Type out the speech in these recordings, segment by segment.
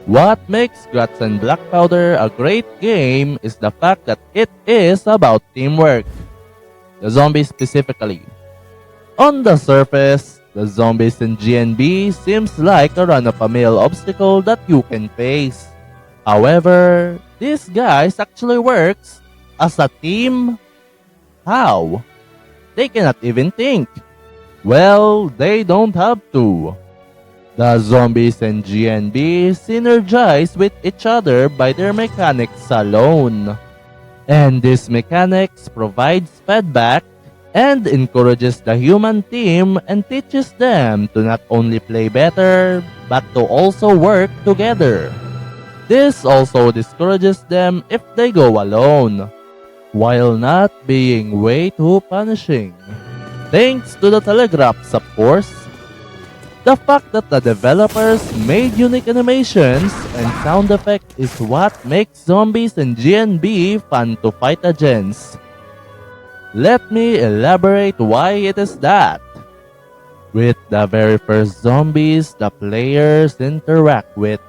What makes Guts and Blackpowder a great game is the fact that it is about teamwork. The zombies specifically. On the surface, the zombies in GNB seems like a run-of-a-mill obstacle that you can face. However, these guys actually works as a team. How? They cannot even think. Well, they don't have to. The zombies in GNB synergize with each other by their mechanics alone. And this mechanics provides feedback and encourages the human team and teaches them to not only play better, but to also work together. This also discourages them if they go alone, while not being way too punishing. Thanks to the telegraphs, of course. The fact that the developers made unique animations and sound effects is what makes zombies in GNB fun to fight against. Let me elaborate why it is that. With the very first zombies the players interact with.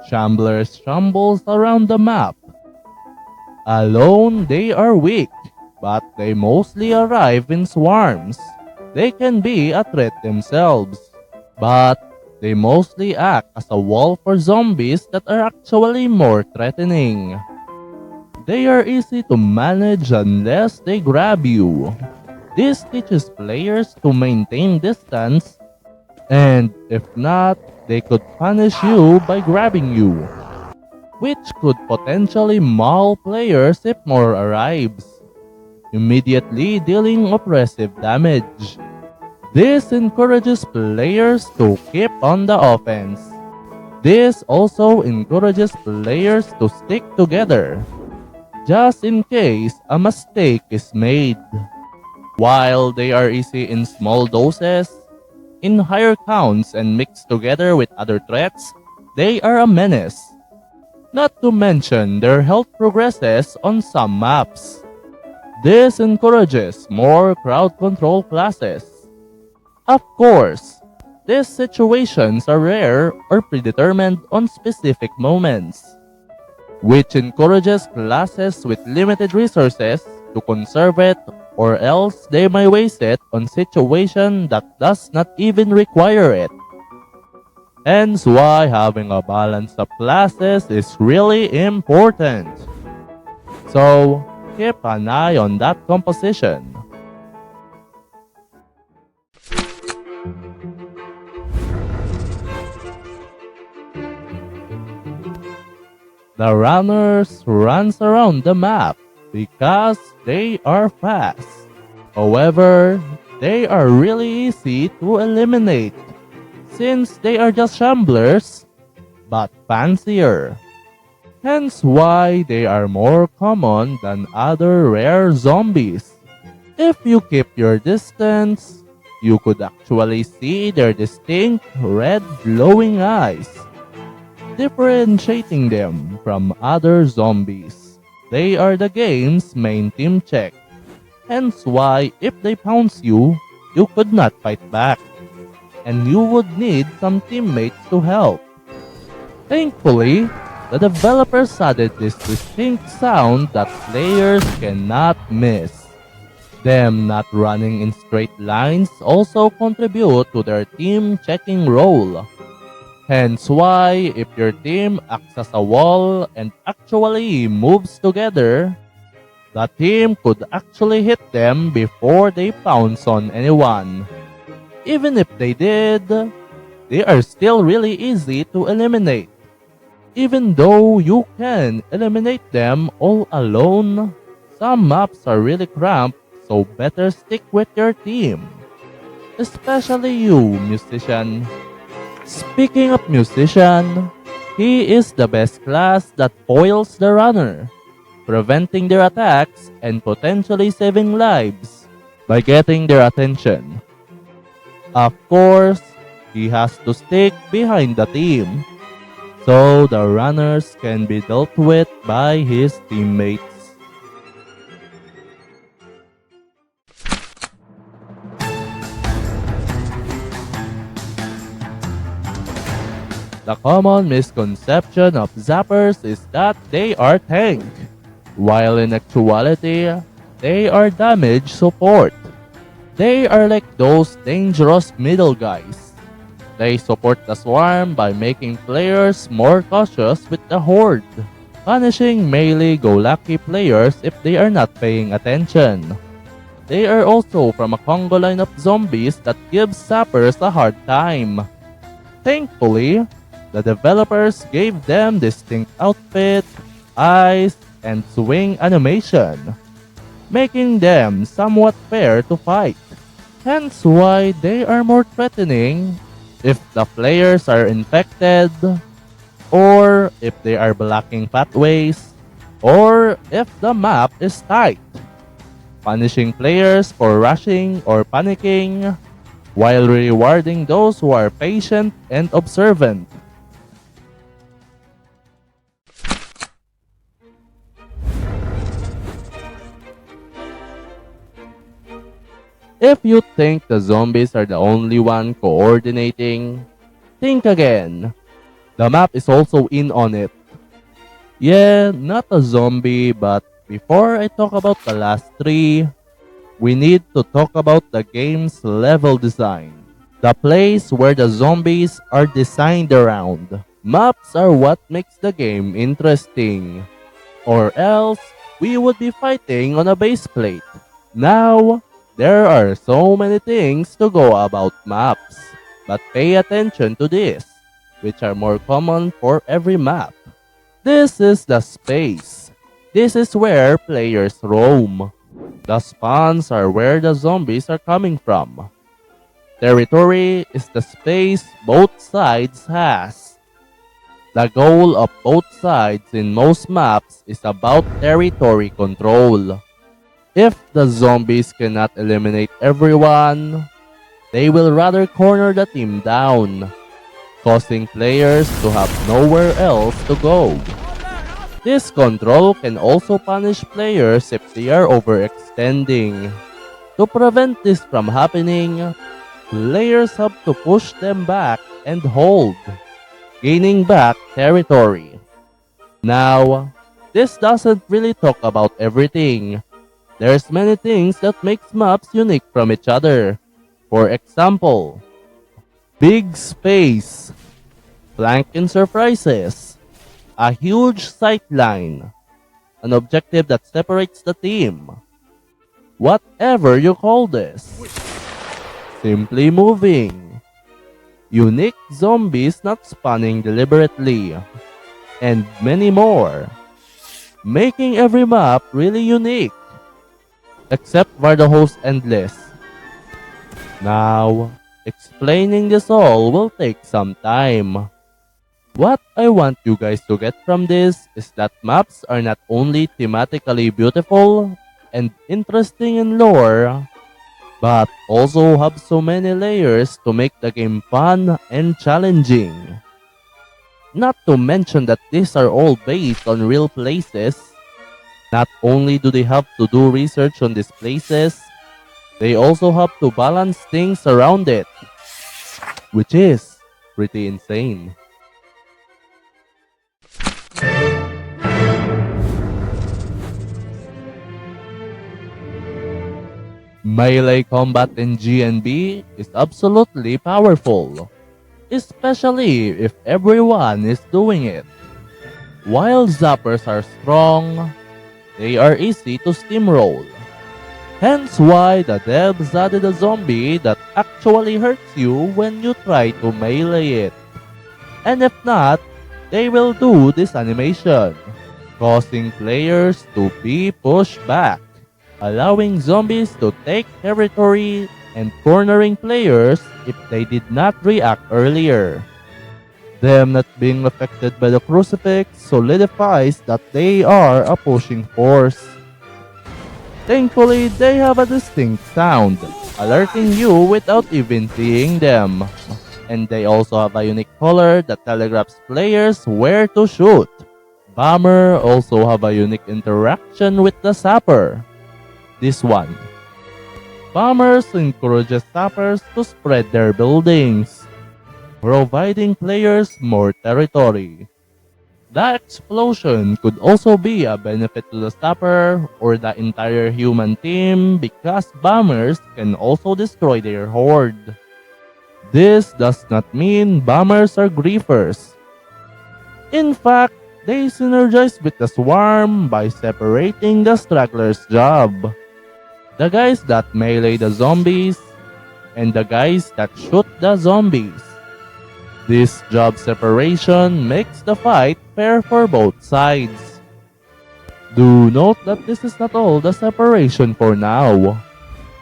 Shamblers shambles around the map. Alone, they are weak, but they mostly arrive in swarms. They can be a threat themselves, but they mostly act as a wall for zombies that are actually more threatening. They are easy to manage unless they grab you. This teaches players to maintain distance, and if not, they could punish you by grabbing you, which could potentially maul players if more arrives, immediately dealing oppressive damage. This encourages players to keep on the offense. This also encourages players to stick together, just in case a mistake is made. While they are easy in small doses, in higher counts and mixed together with other threats, they are a menace. Not to mention their health progresses on some maps. This encourages more crowd control classes. Of course, these situations are rare or predetermined on specific moments, which encourages classes with limited resources to conserve it, or else they may waste it on situation that does not even require it. Hence why having a balance of classes is really important. So, keep an eye on that composition. The runners runs around the map because they are fast. However, they are really easy to eliminate since they are just shamblers, but fancier. Hence why they are more common than other rare zombies. If you keep your distance, you could actually see their distinct red glowing eyes, differentiating them from other zombies. They are the game's main team check. Hence why if they pounce you, you could not fight back, and you would need some teammates to help. Thankfully, the developers added this distinct sound that players cannot miss. Them not running in straight lines also contribute to their team checking role. Hence why if your team acts as a wall and actually moves together, the team could actually hit them before they pounce on anyone. Even if they did, they are still really easy to eliminate. Even though you can eliminate them all alone, some maps are really cramped, so better stick with your team. Especially you, musician. Speaking of musician, he is the best class that foils the runner, preventing their attacks and potentially saving lives by getting their attention. Of course, he has to stick behind the team, so the runners can be dealt with by his teammates. The common misconception of Zappers is that they are tank, while in actuality, they are damage support. They are like those dangerous middle guys. They support the swarm by making players more cautious with the horde, punishing melee-go-lucky players if they are not paying attention. They are also from a Congo line of zombies that gives Zappers a hard time. Thankfully, the developers gave them distinct outfit, eyes, and swing animation, making them somewhat fair to fight. Hence why they are more threatening if the players are infected, or if they are blocking pathways, or if the map is tight, punishing players for rushing or panicking, while rewarding those who are patient and observant. If you think the zombies are the only one coordinating, think again. The map is also in on it. Yeah, not a zombie, but before I talk about the last three, we need to talk about the game's level design. The place where the zombies are designed around. Maps are what makes the game interesting. Or else, we would be fighting on a base plate. Now, there are so many things to go about maps, but pay attention to this, which are more common for every map. This is the space. This is where players roam. The spawns are where the zombies are coming from. Territory is the space both sides has. The goal of both sides in most maps is about territory control. If the zombies cannot eliminate everyone, they will rather corner the team down, causing players to have nowhere else to go. This control can also punish players if they are overextending. To prevent this from happening, players have to push them back and hold, gaining back territory. Now, this doesn't really talk about everything. There's many things that makes maps unique from each other. For example, big space, flanking surprises, a huge sightline, an objective that separates the team. Whatever you call this. Simply moving. Unique zombies not spawning deliberately. And many more. Making every map really unique. Except Vardahost Endless. Now, explaining this all will take some time. What I want you guys to get from this is that maps are not only thematically beautiful and interesting in lore, but also have so many layers to make the game fun and challenging. Not to mention that these are all based on real places. Not only do they have to do research on these places, they also have to balance things around it, which is pretty insane. Melee combat in GnB is absolutely powerful, especially if everyone is doing it. While zappers are strong, they are easy to steamroll. Hence why the devs added a zombie that actually hurts you when you try to melee it. And if not, they will do this animation, causing players to be pushed back, allowing zombies to take territory and cornering players if they did not react earlier. Them not being affected by the crucifix solidifies that they are a pushing force. Thankfully, they have a distinct sound, alerting you without even seeing them. And they also have a unique color that telegraphs players where to shoot. Bomber also have a unique interaction with the Zapper. This one. Bombers encourages Zappers to spread their buildings. providing players more territory. The explosion could also be a benefit to the Zapper or the entire human team because bombers can also destroy their horde. This does not mean bombers are griefers. In fact, they synergize with the swarm by separating the straggler's job. The guys that melee the zombies and the guys that shoot the zombies. This job separation makes the fight fair for both sides. Do note that this is not all the separation for now.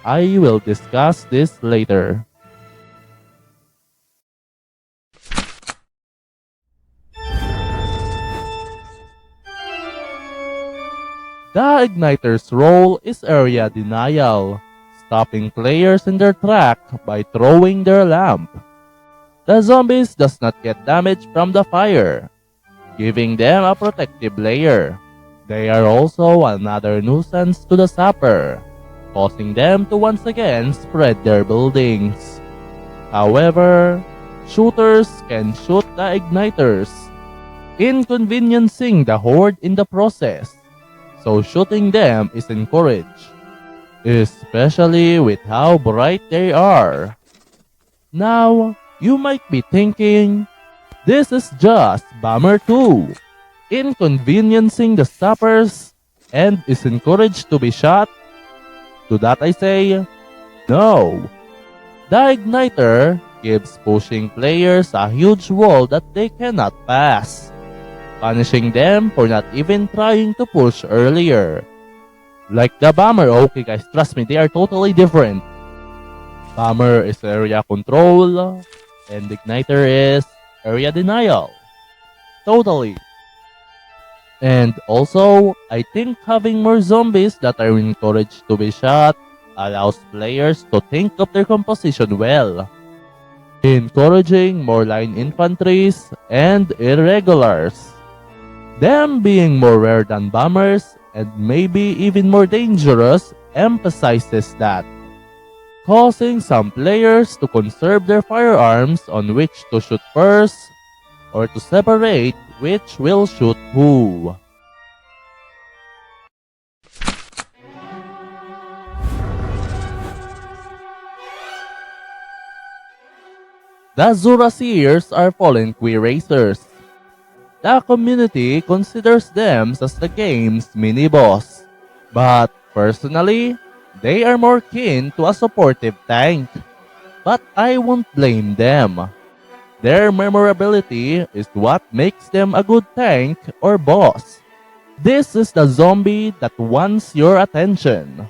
I will discuss this later. The igniter's role is area denial, stopping players in their track by throwing their lamp. The zombies does not get damage from the fire, giving them a protective layer. They are also another nuisance to the Zapper, causing them to once again spread their buildings. However, shooters can shoot the igniters, inconveniencing the horde in the process, so shooting them is encouraged, especially with how bright they are. Now, you might be thinking, this is just Bomber 2, inconveniencing the Zappers and is encouraged to be shot. To that I say, no. The igniter gives pushing players a huge wall that they cannot pass, punishing them for not even trying to push earlier. Like the bomber, okay guys, trust me, they are totally different. Bomber is area control, and igniter is area denial. Totally. And also, I think having more zombies that are encouraged to be shot allows players to think of their composition well, encouraging more line infantries and irregulars. Them being more rare than bombers and maybe even more dangerous emphasizes that, causing some players to conserve their firearms on which to shoot first or to separate which will shoot who. The Zuraseers are fallen cuirassiers. The community considers them as the game's mini-boss, but personally, they are more keen to a supportive tank. But I won't blame them. Their memorability is what makes them a good tank or boss. This is the zombie that wants your attention.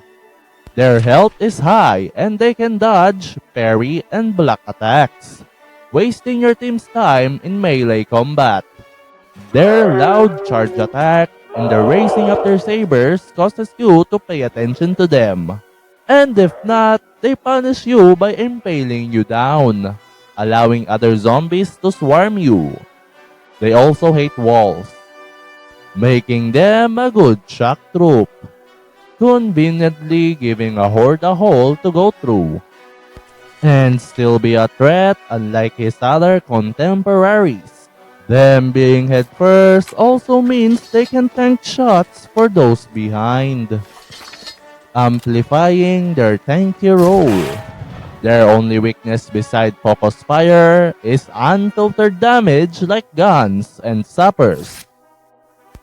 Their health is high and they can dodge, parry, and block attacks, wasting your team's time in melee combat. Their loud charge attack and the raising of their sabers causes you to pay attention to them. And if not, they punish you by impaling you down, allowing other zombies to swarm you. They also hate walls, making them a good shock troop, conveniently giving a horde a hole to go through, and still be a threat unlike his other contemporaries. Them being head first also means they can tank shots for those behind, amplifying their tanky role. Their only weakness beside focus fire is unfiltered damage like guns and sappers,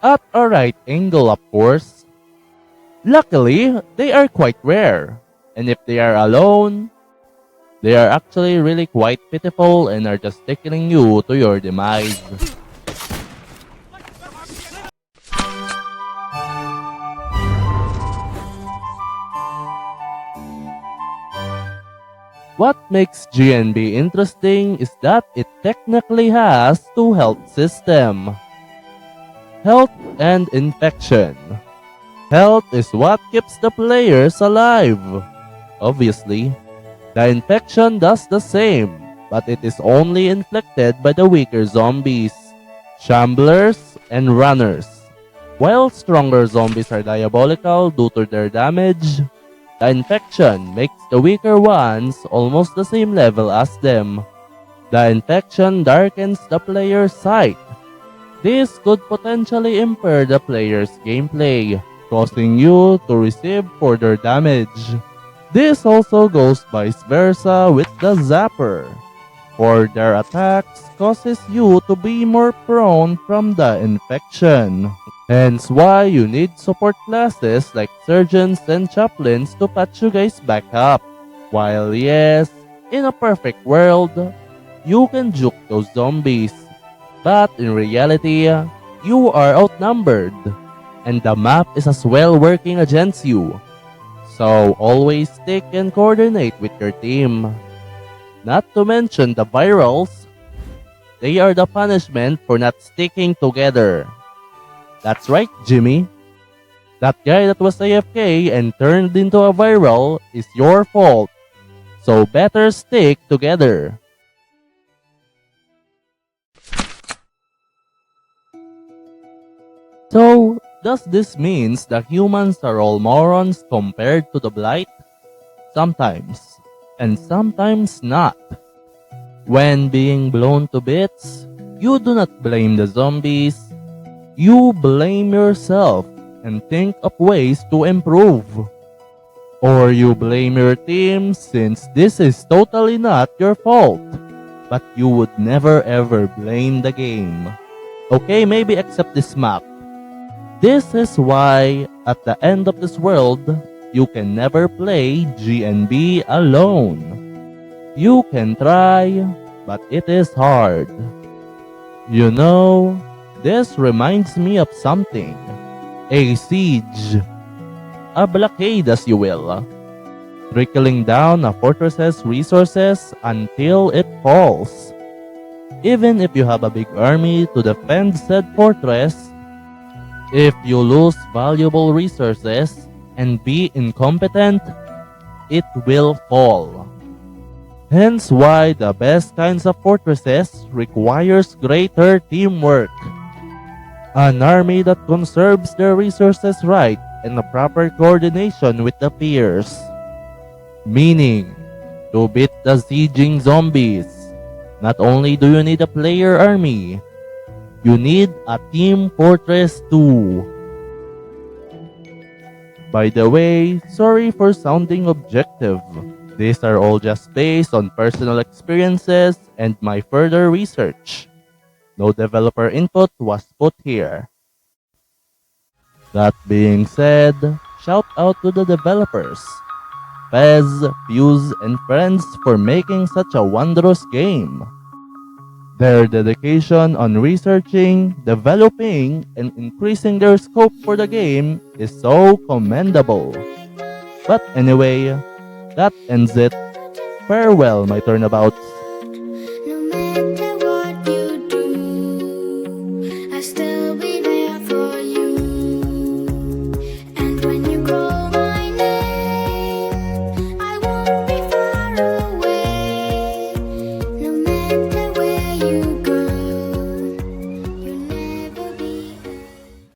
at a right angle of course. Luckily, they are quite rare, and if they are alone, they are actually really quite pitiful and are just tickling you to your demise. What makes GnB interesting is that it technically has two health systems: health and infection. Health is what keeps the players alive, obviously. The infection does the same, but it is only inflicted by the weaker zombies, Shamblers, and runners. While stronger zombies are diabolical due to their damage, the infection makes the weaker ones almost the same level as them. The infection darkens the player's sight. This could potentially impair the player's gameplay, causing you to receive further damage. This also goes vice versa with the Zapper, for their attacks causes you to be more prone from the infection. Hence why you need support classes like surgeons and chaplains to patch you guys back up. While yes, in a perfect world, you can juke those zombies. But in reality, you are outnumbered, and the map is as well working against you. So always stick and coordinate with your team. Not to mention the virals, they are the punishment for not sticking together. That's right, Jimmy. That guy that was AFK and turned into a viral is your fault. So better stick together. So, does this means that humans are all morons compared to the Blight? Sometimes, and sometimes not. When being blown to bits, you do not blame the zombies, you blame yourself and think of ways to improve. Or you blame your team since this is totally not your fault, but you would never ever blame the game. Okay, maybe accept this map. This is why, at the end of this world, you can never play GnB alone. You can try, but it is hard. You know, this reminds me of something. A siege. A blockade, as you will. Trickling down a fortress's resources until it falls. Even if you have a big army to defend said fortress, if you lose valuable resources and be incompetent, it will fall. Hence why the best kinds of fortresses requires greater teamwork. An army that conserves their resources right and a proper coordination with the peers. Meaning, to beat the sieging zombies, not only do you need a player army, you need a team fortress too. By the way, sorry for sounding objective. These are all just based on personal experiences and my further research. No developer input was put here. That being said, shout out to the developers, Pez, Fuse, and friends for making such a wondrous game. Their dedication on researching, developing, and increasing their scope for the game is so commendable. But anyway, that ends it. Farewell, my turnabouts. No